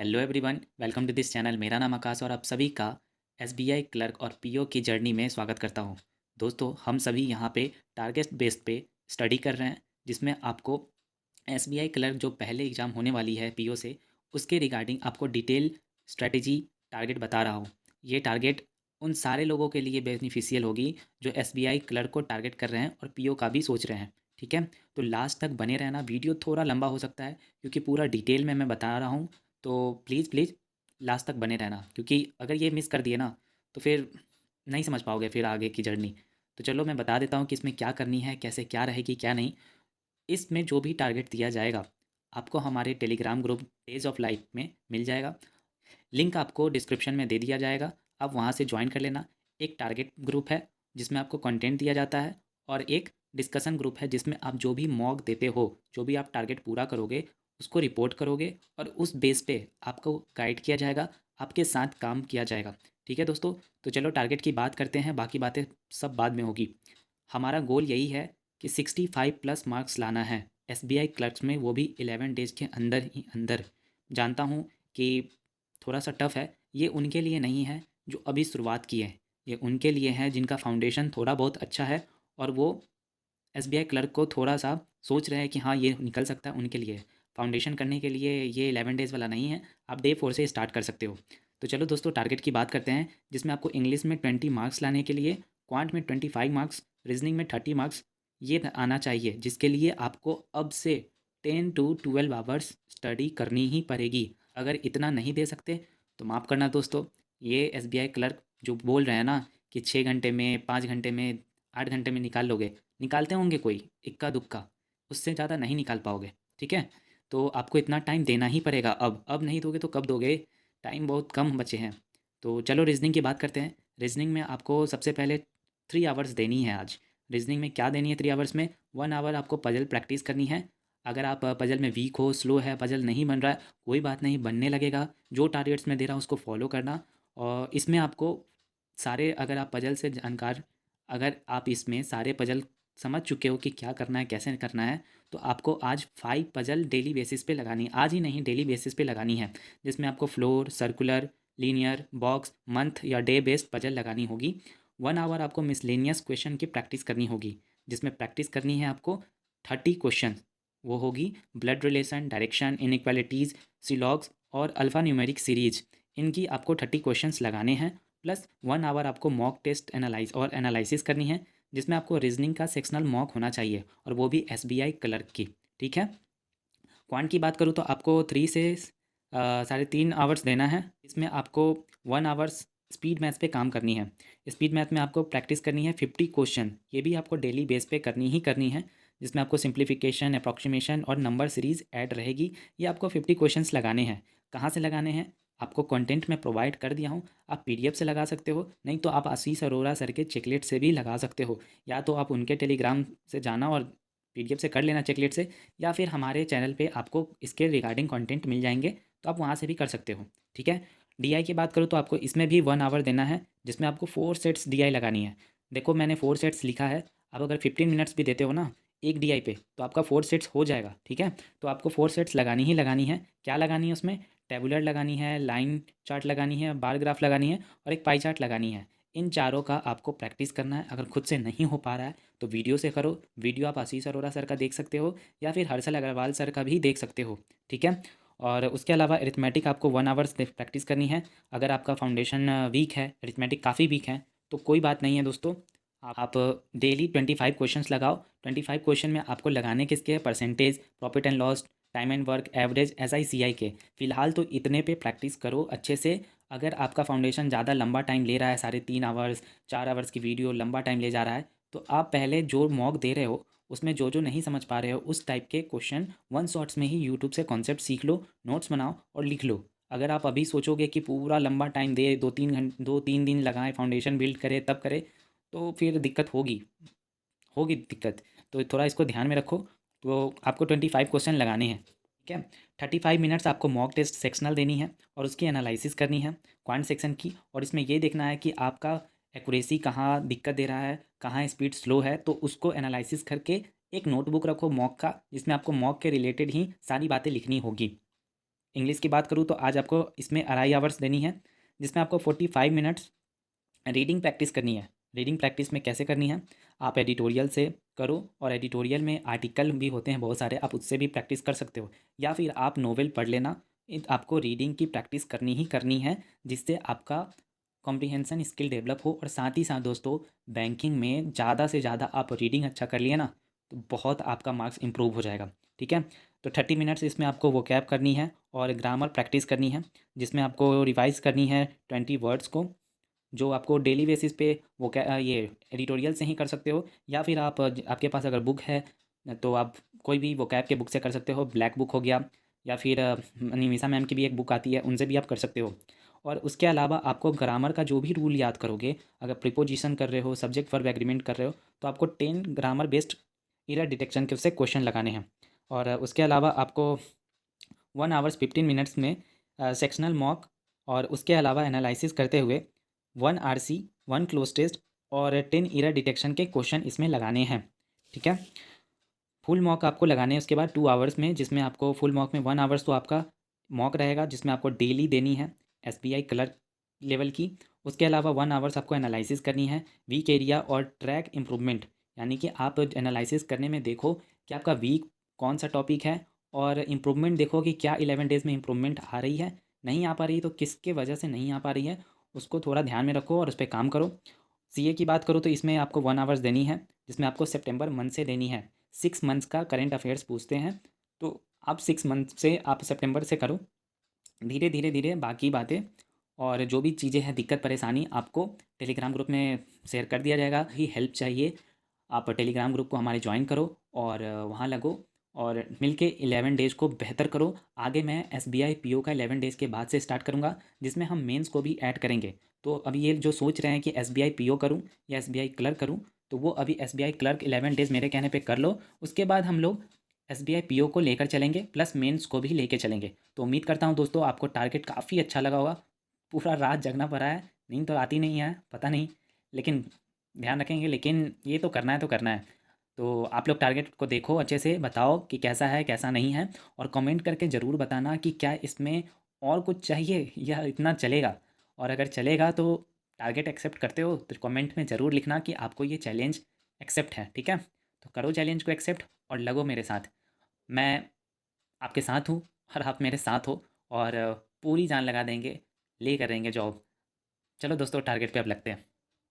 Hello everyone, welcome to this channel. मेरा नाम आकाश और आप सभी का एसबीआई क्लर्क और पीओ की जर्नी में स्वागत करता हूं। दोस्तों, हम सभी यहां पे टारगेट बेस्ड पे स्टडी कर रहे हैं, जिसमें आपको एसबीआई क्लर्क जो पहले एग्ज़ाम होने वाली है पीओ से, उसके रिगार्डिंग आपको डिटेल स्ट्रेटेजी टारगेट बता रहा हूँ। ये टारगेट उन सारे लोगों के लिए बेनिफिशियल होगी जो एसबीआई क्लर्क को टारगेट कर रहे हैं और पीओ का भी सोच रहे हैं। ठीक है, तो लास्ट तक बने रहना। वीडियो थोड़ा लंबा हो सकता है क्योंकि पूरा डिटेल में मैं बता रहा हूँ, तो प्लीज़ प्लीज़ लास्ट तक बने रहना, क्योंकि अगर ये मिस कर दिए ना तो फिर नहीं समझ पाओगे फिर आगे की जर्नी। तो चलो मैं बता देता हूँ कि इसमें क्या करनी है, कैसे क्या रहेगी क्या नहीं। इसमें जो भी टारगेट दिया जाएगा आपको हमारे Telegram group days of life में मिल जाएगा। लिंक आपको डिस्क्रिप्शन में दे दिया जाएगा, आप वहाँ से ज्वाइन कर लेना। एक टारगेट ग्रुप है जिसमें आपको कंटेंट दिया जाता है, और एक डिस्कशन ग्रुप है जिसमें आप जो भी मॉक देते हो, जो भी आप टारगेट पूरा करोगे उसको रिपोर्ट करोगे, और उस बेस पे आपको गाइड किया जाएगा, आपके साथ काम किया जाएगा। ठीक है दोस्तों, तो चलो टारगेट की बात करते हैं, बाकी बातें सब बाद में होगी। हमारा गोल यही है कि 65 प्लस मार्क्स लाना है एसबीआई क्लर्क्स में, वो भी 11 डेज के अंदर ही अंदर। जानता हूँ कि थोड़ा सा टफ है, ये उनके लिए नहीं है जो अभी शुरुआत की है, ये उनके लिए है जिनका फाउंडेशन थोड़ा बहुत अच्छा है और वो एसबीआई क्लर्क को थोड़ा सा सोच रहे हैं कि हाँ ये निकल सकता है। उनके लिए फाउंडेशन करने के लिए ये 11 डेज़ वाला नहीं है, आप डे 4 से स्टार्ट कर सकते हो। तो चलो दोस्तों टारगेट की बात करते हैं, जिसमें आपको इंग्लिश में 20 मार्क्स लाने के लिए, क्वांट में 25 मार्क्स, रीजनिंग में 30 मार्क्स ये आना चाहिए, जिसके लिए आपको अब से 10 to 12 आवर्स स्टडी करनी ही पड़ेगी। अगर इतना नहीं दे सकते तो माफ़ करना दोस्तों, ये एसबीआई क्लर्क जो बोल रहे हैं ना कि 6 घंटे में, 5 घंटे में, 8 घंटे में निकाल लोगे, निकालते होंगे कोई इक्का दुक्का, उससे ज़्यादा नहीं निकाल पाओगे। ठीक है, तो आपको इतना टाइम देना ही पड़ेगा। अब नहीं दोगे तो कब दोगे, टाइम बहुत कम बचे हैं। तो चलो रीजनिंग की बात करते हैं। रीजनिंग में आपको सबसे पहले 3 आवर्स देनी है आज। रीजनिंग में क्या देनी है 3 आवर्स में? 1 आवर आपको पजल प्रैक्टिस करनी है। अगर आप पजल में वीक हो, स्लो है, पजल नहीं बन रहा है, कोई बात नहीं, बनने लगेगा। जो टारगेट्स मैं दे रहा हूँ उसको फॉलो करना। और इसमें आपको सारे, अगर आप पजल से जानकार, अगर आप इसमें सारे पजल समझ चुके हो कि क्या करना है कैसे करना है, तो आपको आज 5 पजल डेली बेसिस पे लगानी है। आज ही नहीं, डेली बेसिस पे लगानी है, जिसमें आपको floor, circular, linear, box, month या डे बेस्ड पजल लगानी होगी। 1 आवर आपको मिसलेनियस क्वेश्चन की प्रैक्टिस करनी होगी, जिसमें प्रैक्टिस करनी है आपको 30 क्वेश्चन। वो होगी ब्लड रिलेशन, डायरेक्शन, इनइक्वालिटीज़, सिलॉग्स और अल्फ़ा न्यूमेरिक सीरीज। इनकी आपको 30 क्वेश्चंस लगाने हैं। प्लस 1 आवर आपको मॉक टेस्ट एनालिसिस करनी है, जिसमें आपको रीजनिंग का सेक्शनल मॉक होना चाहिए, और वो भी एसबीआई क्लर्क की। ठीक है, क्वांट की बात करूँ तो आपको 3 से 3.5 आवर्स देना है। इसमें आपको 1 आवर्स स्पीड मैथ्स पे काम करनी है। स्पीड मैथ में आपको प्रैक्टिस करनी है 50 क्वेश्चन, ये भी आपको डेली बेस पे करनी ही करनी है, जिसमें आपको सिंप्लीफिकेशन, अप्रॉक्सीमेशन और नंबर सीरीज ऐड रहेगी। ये आपको 50 क्वेश्चंस लगाने हैं। कहाँ से लगाने हैं आपको कंटेंट में प्रोवाइड कर दिया हूँ, आप पीडीएफ से लगा सकते हो, नहीं तो आप आशीष अरोरा सर के चेकलेट से भी लगा सकते हो। या तो आप उनके टेलीग्राम से जाना और पीडीएफ से कर लेना चेकलेट से, या फिर हमारे चैनल पे आपको इसके रिगार्डिंग कंटेंट मिल जाएंगे, तो आप वहाँ से भी कर सकते हो। ठीक है, डीआई की बात करूँ तो आपको इसमें भी 1 आवर देना है, जिसमें आपको 4 सेट्स डीआई लगानी है। देखो मैंने 4 सेट्स लिखा है, आप अगर 15 मिनट्स भी देते हो ना एक डीआई पे, तो आपका 4 सेट्स हो जाएगा। ठीक है, तो आपको 4 सेट्स लगानी ही लगानी है। क्या लगानी है उसमें? टेबुलर लगानी है, लाइन चार्ट लगानी है, बार ग्राफ लगानी है, और एक पाई चार्ट लगानी है। इन चारों का आपको प्रैक्टिस करना है। अगर खुद से नहीं हो पा रहा है तो वीडियो से करो। वीडियो आप आशीष अरोरा सर का देख सकते हो, या फिर हर्षल अग्रवाल सर का भी देख सकते हो। ठीक है, और उसके अलावा अरिथमेटिक आपको 1 आवर्स प्रैक्टिस करनी है। अगर आपका फाउंडेशन वीक है, अरिथमेटिक काफ़ी वीक है, तो कोई बात नहीं है दोस्तों, आप डेली 25 क्वेश्चंस लगाओ। 25 क्वेश्चन में आपको लगाने किसके हैं? Percentage, profit and loss, time and work, average, SI CI के। फिलहाल तो इतने पे प्रैक्टिस करो अच्छे से। अगर आपका फाउंडेशन ज़्यादा लंबा टाइम ले रहा है, 3.5 आवर्स, 4 आवर्स की वीडियो लंबा टाइम ले जा रहा है, तो आप पहले जो मॉक दे रहे हो उसमें जो जो नहीं समझ पा रहे हो उस टाइप के क्वेश्चन 1 शॉट्स में ही यूट्यूब से कॉन्सेप्ट सीख लो, नोट्स बनाओ और लिख लो। अगर आप अभी सोचोगे कि पूरा लंबा टाइम दे, 2-3 दिन लगाएं, फाउंडेशन बिल्ड करे तब करे, तो फिर दिक्कत होगी, होगी दिक्कत। तो थोड़ा इसको ध्यान में रखो। तो आपको 25 क्वेश्चन लगाने हैं। ठीक है, 35 मिनट्स आपको मॉक टेस्ट सेक्शनल देनी है और उसकी एनालिसिस करनी है, क्वांट सेक्शन की। और इसमें ये देखना है कि आपका एक्यूरेसी कहाँ दिक्कत दे रहा है, कहाँ स्पीड स्लो है, तो उसको एनालिसिस करके एक नोटबुक रखो मॉक का, जिसमें आपको मॉक के रिलेटेड ही सारी बातें लिखनी होगी। इंग्लिश की बात करूँ तो आज आपको इसमें 2.5 आवर्स देनी है, जिसमें आपको 45 मिनट्स रीडिंग प्रैक्टिस करनी है। रीडिंग प्रैक्टिस में कैसे करनी है, आप एडिटोरियल से करो, और एडिटोरियल में आर्टिकल भी होते हैं बहुत सारे, आप उससे भी प्रैक्टिस कर सकते हो, या फिर आप नोवेल पढ़ लेना। आपको रीडिंग की प्रैक्टिस करनी ही करनी है, जिससे आपका कॉम्प्रिहेंसन स्किल डेवलप हो। और साथ ही साथ दोस्तों, बैंकिंग में ज़्यादा से ज़्यादा आप रीडिंग अच्छा कर लिए ना, तो बहुत आपका मार्क्स इंप्रूव हो जाएगा। ठीक है, तो 30 मिनट्स इसमें आपको वोकैब करनी है और ग्रामर प्रैक्टिस करनी है, जिसमें आपको रिवाइज करनी है 20 वर्ड्स को, जो आपको डेली बेसिस पे वो क्या ये एडिटोरियल से ही कर सकते हो, या फिर आप आपके पास अगर बुक है तो आप कोई भी वोकैब के बुक से कर सकते हो। ब्लैक बुक हो गया, या फिर निमिषा मैम की भी एक बुक आती है, उनसे भी आप कर सकते हो। और उसके अलावा आपको ग्रामर का जो भी रूल याद करोगे, अगर प्रिपोजिशन कर रहे हो, सब्जेक्ट वर्ब एग्रीमेंट कर रहे हो, तो आपको 10 ग्रामर बेस्ड एरर डिटेक्शन के उससे क्वेश्चन लगाने हैं। और उसके अलावा आपको 1 आवर्स 15 मिनट्स में सेक्शनल मॉक, और उसके अलावा एनालिसिस करते हुए 1 RC, 1 क्लोज टेस्ट और 10 एरर डिटेक्शन के क्वेश्चन इसमें लगाने हैं। ठीक है, फुल मॉक आपको लगाने हैं उसके बाद 2 आवर्स में, जिसमें आपको फुल मॉक में 1 आवर्स तो आपका मॉक रहेगा, जिसमें आपको डेली देनी है SBI क्लर्क लेवल की। उसके अलावा 1 आवर्स आपको एनालिसिस करनी है वीक एरिया और ट्रैक इम्प्रूवमेंट, यानी कि आप एनालिसिस करने में देखो कि आपका वीक कौन सा टॉपिक है, और इम्प्रूवमेंट देखो कि क्या 11 डेज़ में इम्प्रूवमेंट आ रही है, नहीं आ पा रही है तो किसके वजह से नहीं आ पा रही है, उसको थोड़ा ध्यान में रखो और उस पर काम करो। CA की बात करो तो इसमें आपको 1 आवर्स देनी है, जिसमें आपको सितंबर मंथ से देनी है। 6 मंथ्स का करेंट अफेयर्स पूछते हैं, तो आप 6 मंथ से आप सितंबर से करो, धीरे धीरे धीरे बाकी बातें और जो भी चीज़ें हैं दिक्कत परेशानी आपको टेलीग्राम ग्रुप में शेयर कर दिया जाएगा। ही हेल्प चाहिए, आप टेलीग्राम ग्रुप को हमारे ज्वाइन करो और वहाँ लगो, और मिलके 11 डेज़ को बेहतर करो। आगे मैं SBI PO का 11 डेज़ के बाद से स्टार्ट करूँगा, जिसमें हम मेंस को भी ऐड करेंगे। तो अभी ये जो सोच रहे हैं कि SBI PO करूँ या SBI क्लर्क करूँ, तो वो अभी SBI क्लर्क 11 डेज़ मेरे कहने पे कर लो, उसके बाद हम लोग SBI PO को लेकर चलेंगे, प्लस मेंस को भी लेके चलेंगे। तो उम्मीद करता हूँ दोस्तों आपको टारगेट काफ़ी अच्छा लगा होगा। पूरा रात जगना पड़ा है, नींद तो आती नहीं है, पता नहीं, लेकिन ध्यान रखेंगे, लेकिन ये तो करना है तो करना है। तो आप लोग टारगेट को देखो, अच्छे से बताओ कि कैसा है कैसा नहीं है, और कमेंट करके ज़रूर बताना कि क्या इसमें और कुछ चाहिए या इतना चलेगा। और अगर चलेगा तो टारगेट एक्सेप्ट करते हो तो कमेंट में ज़रूर लिखना कि आपको ये चैलेंज एक्सेप्ट है। ठीक है, तो करो चैलेंज को एक्सेप्ट और लगो मेरे साथ। मैं आपके साथ हूँ और आप मेरे साथ हो, और पूरी जान लगा देंगे, ले करेंगे जॉब। चलो दोस्तों, टारगेट पे अब लगते हैं।